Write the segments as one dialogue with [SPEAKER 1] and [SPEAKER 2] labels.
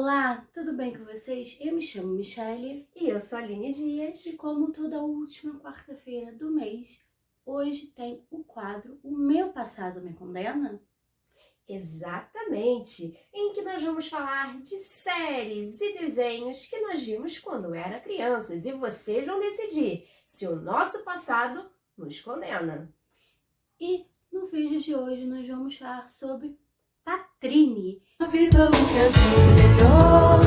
[SPEAKER 1] Olá, tudo bem com vocês? Eu me chamo Michele
[SPEAKER 2] E eu sou a Aline Dias.
[SPEAKER 1] e como toda última quarta-feira do mês, hoje tem o quadro O Meu Passado Me Condena?
[SPEAKER 2] Exatamente, em que nós vamos falar de séries e desenhos que nós vimos quando era crianças e vocês vão decidir se o nosso passado nos condena.
[SPEAKER 1] E no vídeo de hoje nós vamos falar sobre Patrine.
[SPEAKER 3] A vida o que é de melhor,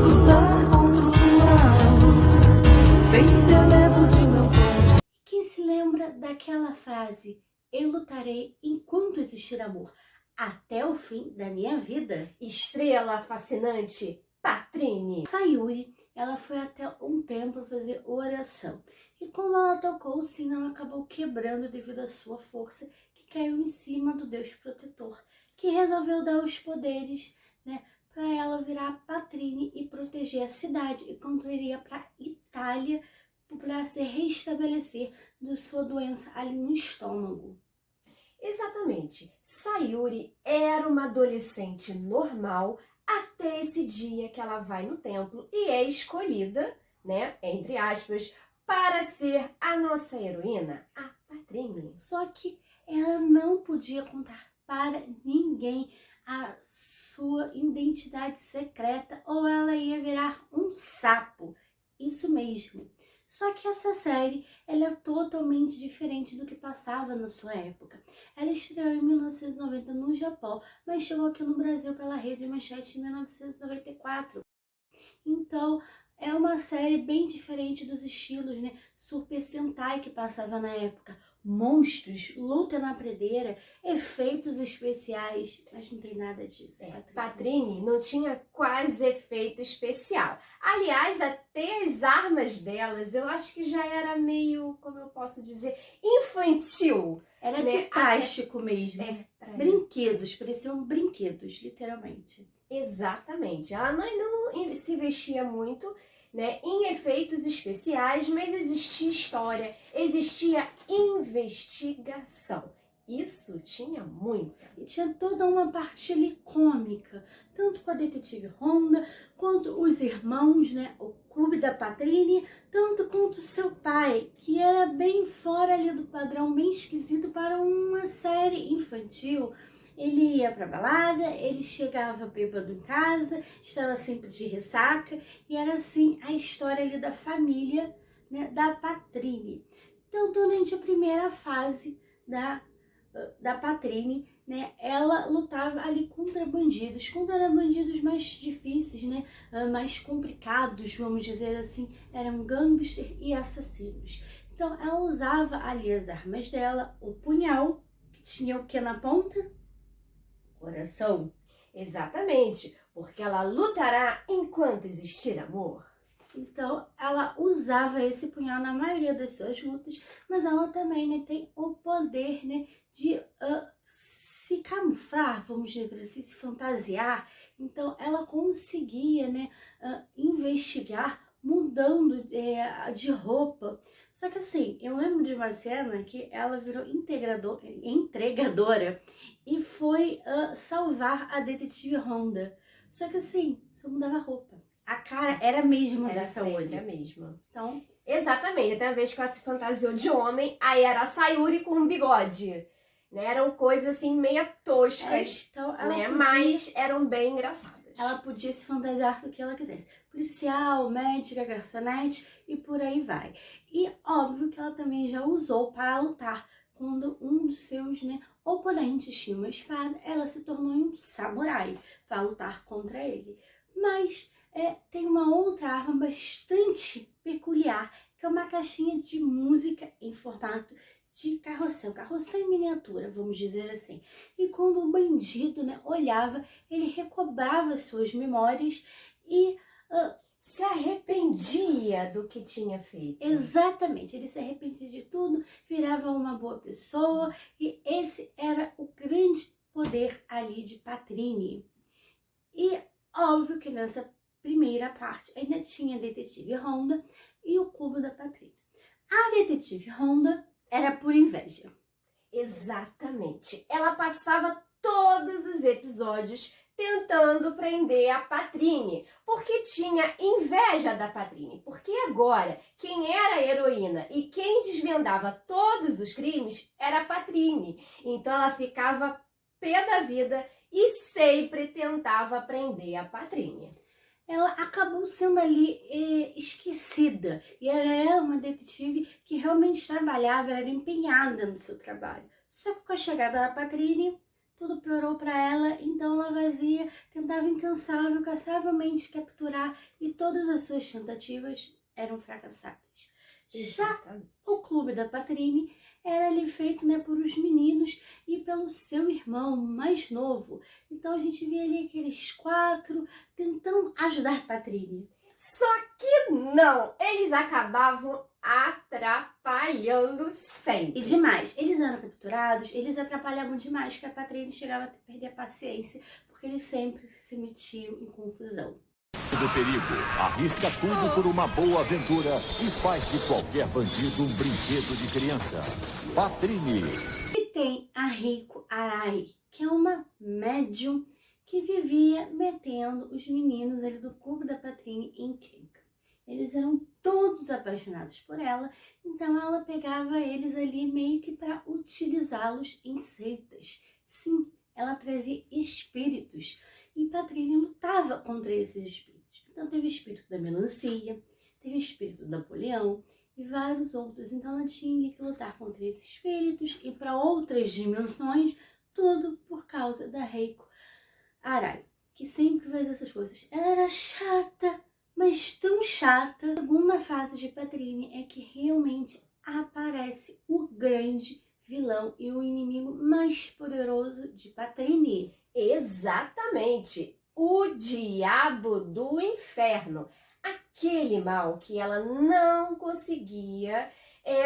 [SPEAKER 3] lutar contra o mal, sem ter medo de não conseguir.
[SPEAKER 1] Quem se lembra daquela frase, eu lutarei enquanto existir amor, até o fim da minha vida?
[SPEAKER 2] Estrela fascinante, Patrine.
[SPEAKER 1] Sayuri, ela foi até um templo fazer oração. E quando ela tocou o sino, ela acabou quebrando devido à sua força, que caiu em cima do Deus protetor, que resolveu dar os poderes, para ela virar Patrine e proteger a cidade, enquanto iria para Itália para se restabelecer de sua doença ali no estômago.
[SPEAKER 2] Exatamente, Sayuri era uma adolescente normal até esse dia que ela vai no templo e é escolhida, entre aspas, para ser a nossa heroína, a Patrine.
[SPEAKER 1] Só que ela não podia contar para ninguém a sua identidade secreta ou ela ia virar um sapo. Isso mesmo. Só que essa série, ela é totalmente diferente do que passava na sua época. Ela estreou em 1990 no Japão, mas chegou aqui no Brasil pela Rede Manchete em 1994. Então, é uma série bem diferente dos estilos, Super Sentai que passava na época. Monstros, luta na pradera, efeitos especiais, mas não tem nada disso.
[SPEAKER 2] Patrine não tinha quase efeito especial. Aliás, até as armas delas, eu acho que já era meio, como eu posso dizer, infantil.
[SPEAKER 1] Era de plástico mesmo. Brinquedos, pareciam brinquedos, literalmente.
[SPEAKER 2] Exatamente. Ela não se vestia muito, em efeitos especiais, mas existia história, existia investigação. Isso tinha muita.
[SPEAKER 1] E tinha toda uma parte ali cômica, tanto com a detetive Honda, quanto os irmãos, o clube da Patrine, tanto quanto seu pai, que era bem fora ali do padrão, bem esquisito para uma série infantil. Ele ia pra balada, ele chegava bêbado em casa, estava sempre de ressaca, e era assim a história ali da família, da Patrine. Então, durante a primeira fase da Patrine, ela lutava ali contra bandidos, mais difíceis, mais complicados, vamos dizer assim, eram gangsters e assassinos. Então, ela usava ali as armas dela, o punhal, que tinha o que na ponta? Coração.
[SPEAKER 2] Exatamente, porque ela lutará enquanto existir amor.
[SPEAKER 1] Então, ela usava esse punhal na maioria das suas lutas, mas ela também tem o poder de se camuflar, vamos dizer assim, se fantasiar. Então, ela conseguia investigar mudando de roupa. Só que assim, eu lembro de uma cena que ela virou entregadora e foi salvar a detetive Honda. Só que assim, só mudava a roupa. A cara era a mesma
[SPEAKER 2] Era
[SPEAKER 1] dessa
[SPEAKER 2] sempre
[SPEAKER 1] olho.
[SPEAKER 2] a mesma.
[SPEAKER 1] Então,
[SPEAKER 2] exatamente, até a vez que ela se fantasiou de homem, aí era a Sayuri com um bigode. Eram coisas assim meio toscas,
[SPEAKER 1] então ela
[SPEAKER 2] mas eram bem engraçadas.
[SPEAKER 1] Ela podia se fantasiar do que ela quisesse. Policial, médica, garçonete e por aí vai. E óbvio que ela também já usou para lutar. Quando um dos seus oponentes tinha uma espada, ela se tornou um samurai para lutar contra ele. Mas tem uma outra arma bastante peculiar, que é uma caixinha de música em formato de carroção em miniatura, vamos dizer assim. E quando o bandido olhava, ele recobrava suas memórias e
[SPEAKER 2] se arrependia do que tinha feito.
[SPEAKER 1] Exatamente, ele se arrependia de tudo, virava uma boa pessoa, e esse era o grande poder ali de Patrine. E óbvio que nessa primeira parte ainda tinha a detetive Honda e o cubo da Patrine. A detetive Honda era por inveja.
[SPEAKER 2] Exatamente. Ela passava todos os episódios tentando prender a Patrine, porque tinha inveja da Patrine, porque agora quem era a heroína e quem desvendava todos os crimes era a Patrine. Então ela ficava pé da vida e sempre tentava prender a Patrine.
[SPEAKER 1] Ela acabou sendo ali esquecida, e ela era uma detetive que realmente trabalhava, ela era empenhada no seu trabalho. Só que com a chegada da Patrine, tudo piorou para ela, então ela vazia, tentava incansavelmente capturar, e todas as suas tentativas eram fracassadas. Já o clube da Patrine era ali feito, né, por os meninos e pelo seu irmão mais novo. Então a gente via ali aqueles 4 tentando ajudar Patrine.
[SPEAKER 2] Só que não, eles acabavam atrapalhando sempre.
[SPEAKER 1] E demais, eles eram capturados, eles atrapalhavam demais, que a Patrine chegava a perder a paciência, porque eles sempre se metiam em confusão.
[SPEAKER 4] Do perigo, arrisca tudo por uma boa aventura e faz de qualquer bandido um brinquedo de criança. Patrine.
[SPEAKER 1] E tem a Reiko Arai, que é uma médium que vivia metendo os meninos ali do clube da Patrine em encrenca. Eles eram todos apaixonados por ela, então ela pegava eles ali meio que para utilizá-los em seitas. Sim, ela trazia espíritos e Patrine lutava contra esses espíritos. Então teve o espírito da melancia, teve o espírito do Napoleão e vários outros. Então ela tinha que lutar contra esses espíritos e para outras dimensões, tudo por causa da Reiko Arai, que sempre faz essas coisas. Ela era chata, mas tão chata. A segunda fase de Patrine é que realmente aparece o grande vilão e o inimigo mais poderoso de Patrine.
[SPEAKER 2] Exatamente, o diabo do inferno. Aquele mal que ela não conseguia,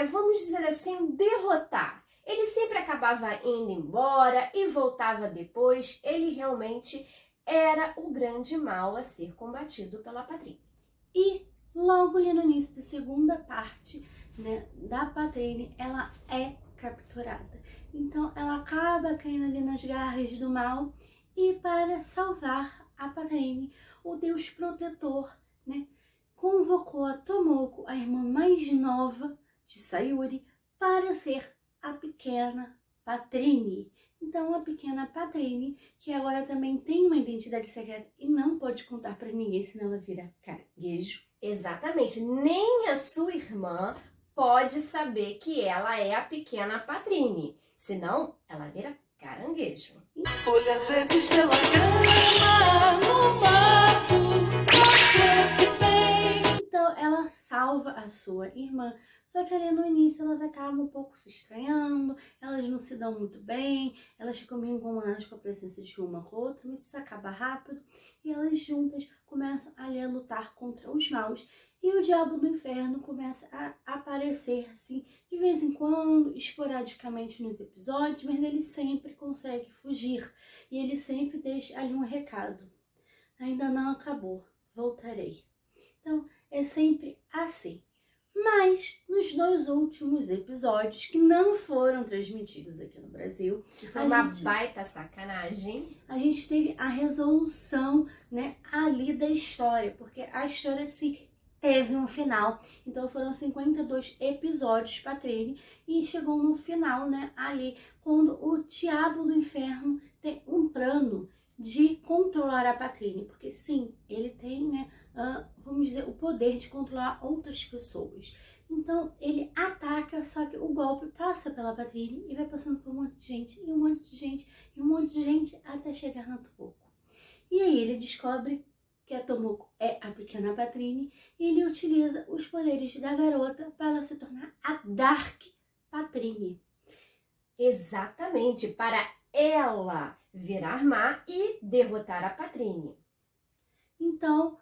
[SPEAKER 2] vamos dizer assim, derrotar. Ele sempre acabava indo embora e voltava depois. Ele realmente era o grande mal a ser combatido pela Patrine.
[SPEAKER 1] E logo ali no início da segunda parte, né, da Patrine, ela é capturada. Então ela acaba caindo ali nas garras do mal, e para salvar a Patrine, o deus protetor, né, convocou a Tomoko, a irmã mais nova de Sayuri, para ser a pequena Patrine. Então a pequena Patrine, que agora também tem uma identidade secreta e não pode contar para ninguém, senão ela vira caranguejo.
[SPEAKER 2] Exatamente, nem a sua irmã pode saber que ela é a pequena Patrine, senão ela vira caranguejo.
[SPEAKER 3] Olha às vezes pela grama no mato, você que tem.
[SPEAKER 1] Então ela salva a sua irmã, só que ali no início elas acabam um pouco se estranhando, elas não se dão muito bem, elas ficam meio incomodadas com a presença de uma com a outra, mas isso acaba rápido e elas juntas começam ali a lutar contra os maus. E o diabo do inferno começa a aparecer assim, de vez em quando, esporadicamente nos episódios, mas ele sempre consegue fugir. E ele sempre deixa ali um recado: ainda não acabou, voltarei. Então, é sempre assim. Mas, nos 2 últimos episódios, que não foram transmitidos aqui no Brasil,
[SPEAKER 2] Que foi uma baita sacanagem.
[SPEAKER 1] a gente teve a resolução, né, ali da história, porque a história teve um final. Então foram 52 episódios de Patrine e chegou no final, né, ali quando o diabo do inferno tem um plano de controlar a Patrine, porque sim, ele tem, né, vamos dizer, o poder de controlar outras pessoas. Então ele ataca, só que o golpe passa pela Patrine e vai passando por um monte de gente, e um monte de gente, e um monte de gente, até chegar na Tomoko. E aí ele descobre que a Tomoko é a pequena Patrine, e ele utiliza os poderes da garota para se tornar a Dark Patrine.
[SPEAKER 2] Exatamente, para ela virar má e derrotar a Patrine.
[SPEAKER 1] Então,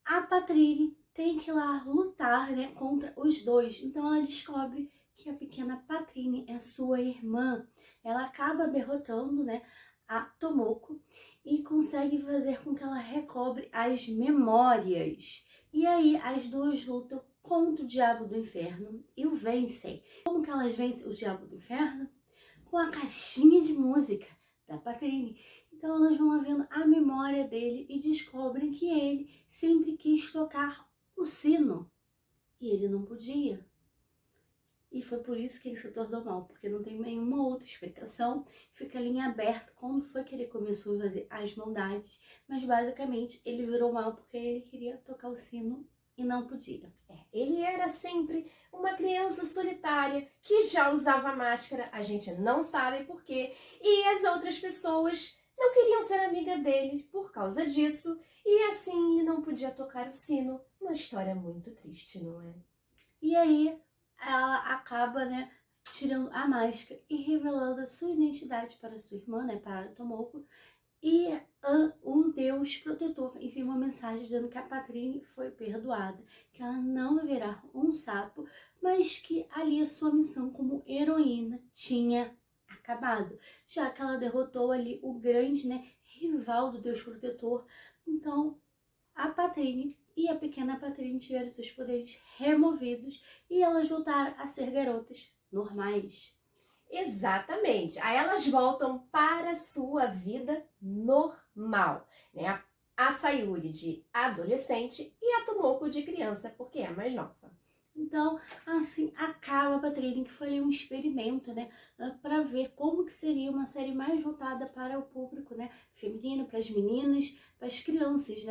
[SPEAKER 1] a Patrine tem que ir lá lutar, né, contra os dois. Então ela descobre que a pequena Patrine é sua irmã. Ela acaba derrotando, né, a Tomoko e consegue fazer com que ela recobre as memórias. E aí as duas lutam contra o diabo do inferno e o vencem. Como que elas vencem o diabo do inferno? Com a caixinha de música da Patrine. Então elas vão vendo a memória dele e descobrem que ele sempre quis tocar o sino e ele não podia. E foi por isso que ele se tornou mal, porque não tem nenhuma outra explicação. Fica ali em aberto como foi que ele começou a fazer as maldades, mas basicamente ele virou mal porque ele queria tocar o sino e não podia.
[SPEAKER 2] Ele era sempre uma criança solitária que já usava máscara, a gente não sabe por quê, e as outras pessoas não queriam ser amiga dele por causa disso, e assim ele não podia tocar o sino. Uma história muito triste, não é?
[SPEAKER 1] E aí ela acaba, tirando a máscara e revelando a sua identidade para sua irmã, para Tomoko. E o Deus protetor envia uma mensagem dizendo que a Patrine foi perdoada, que ela não vai virar um sapo, mas que ali a sua missão como heroína tinha acabado, já que ela derrotou ali o grande, rival do Deus protetor. Então a Patrine e a pequena Patrine tiveram seus poderes removidos e elas voltaram a ser garotas normais.
[SPEAKER 2] Exatamente. Aí elas voltam para a sua vida normal, né? A Sayuri de adolescente e a Tomoko de criança, porque é a mais nova.
[SPEAKER 1] Então, assim, acaba a Patrine, que foi ali um experimento, para ver como que seria uma série mais voltada para o público, feminino, para as meninas, para as crianças,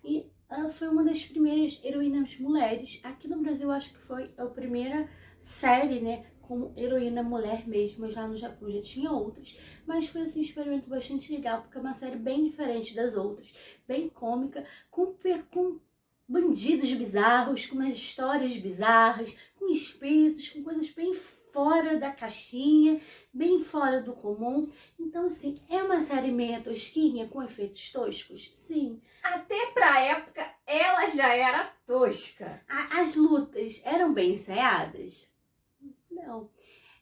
[SPEAKER 1] E foi uma das primeiras heroínas mulheres. Aqui no Brasil, acho que foi a primeira série, como heroína mulher mesmo. Já no Japão já tinha outras, mas foi assim, um experimento bastante legal, porque é uma série bem diferente das outras, bem cômica, com bandidos bizarros, com umas histórias bizarras, com espíritos, com coisas bem fora da caixinha, bem fora do comum. Então, assim, é uma série meio tosquinha, com efeitos toscos? Sim.
[SPEAKER 2] Até pra época, ela já era tosca.
[SPEAKER 1] As lutas eram bem ensaiadas? Não.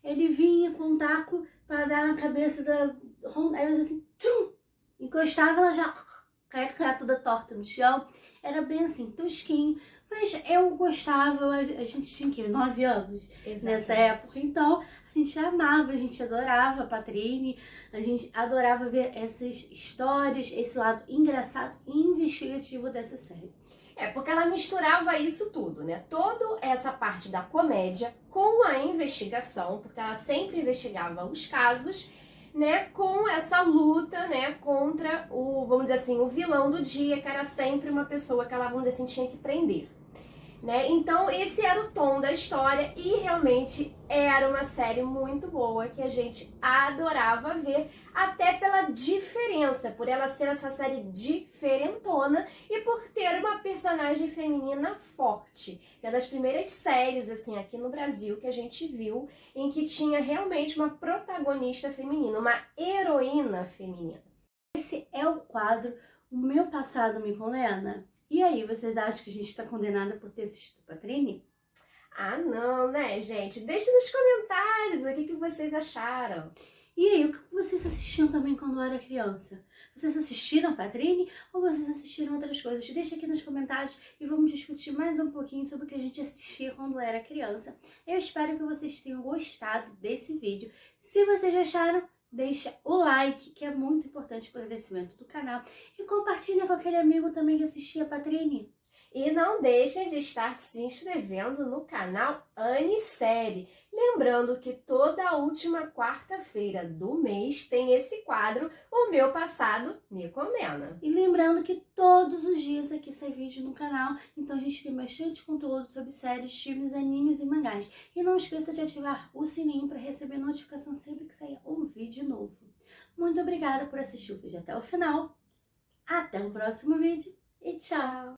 [SPEAKER 1] Ele vinha com um taco para dar na cabeça da Honda, aí assim, tchum, encostava, ela já caia toda torta no chão. Era bem assim, tosquinho, mas eu gostava. A gente tinha que 9 anos nessa época, então a gente amava, a gente adorava a Patrine, a gente adorava ver essas histórias, esse lado engraçado e investigativo dessa série.
[SPEAKER 2] Porque ela misturava isso tudo, Toda essa parte da comédia com a investigação, porque ela sempre investigava os casos, com essa luta, contra o, vamos dizer assim, o vilão do dia, que era sempre uma pessoa que ela, vamos dizer assim, tinha que prender. Então esse era o tom da história e realmente era uma série muito boa que a gente adorava ver, até pela diferença, por ela ser essa série diferentona e por ter uma personagem feminina forte, que é das primeiras séries assim aqui no Brasil que a gente viu em que tinha realmente uma protagonista feminina, uma heroína feminina.
[SPEAKER 1] Esse é o quadro O Meu Passado Me Condena. E aí, vocês acham que a gente está condenada por ter assistido Patrine?
[SPEAKER 2] Ah, não, gente? Deixa nos comentários o que vocês acharam.
[SPEAKER 1] E aí, o que vocês assistiam também quando era criança? Vocês assistiram Patrine ou vocês assistiram outras coisas? Deixa aqui nos comentários e vamos discutir mais um pouquinho sobre o que a gente assistia quando era criança. Eu espero que vocês tenham gostado desse vídeo. Se vocês acharam, deixa o like, que é muito importante para o crescimento do canal. E compartilha com aquele amigo também que assistia Patrine.
[SPEAKER 2] E não deixem de estar se inscrevendo no canal Anissérie. Lembrando que toda última quarta-feira do mês tem esse quadro, O Meu Passado Me Condena.
[SPEAKER 1] E lembrando que todos os dias aqui sai vídeo no canal, então a gente tem bastante conteúdo sobre séries, filmes, animes e mangás. E não esqueça de ativar o sininho para receber notificação sempre que sair um vídeo novo. Muito obrigada por assistir o vídeo até o final. Até o próximo vídeo e tchau!